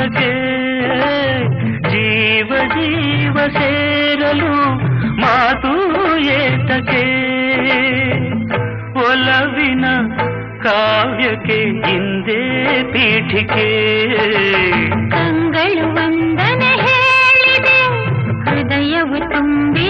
ಏತಕ್ಕೆ ಜೀವ ಜೀವ ಸೇರಲು ಮಾತು ಏತಕ್ಕೆ ಒಲವಿನ ಕಾವ್ಯಕ್ಕೆ ಹಿಂದೆ ಪೀಠಿಕೆ ಕಂಗಳು ವಂದನೆ ಹೇಳಿದೆ ಹೃದಯವು ತುಂಬಿ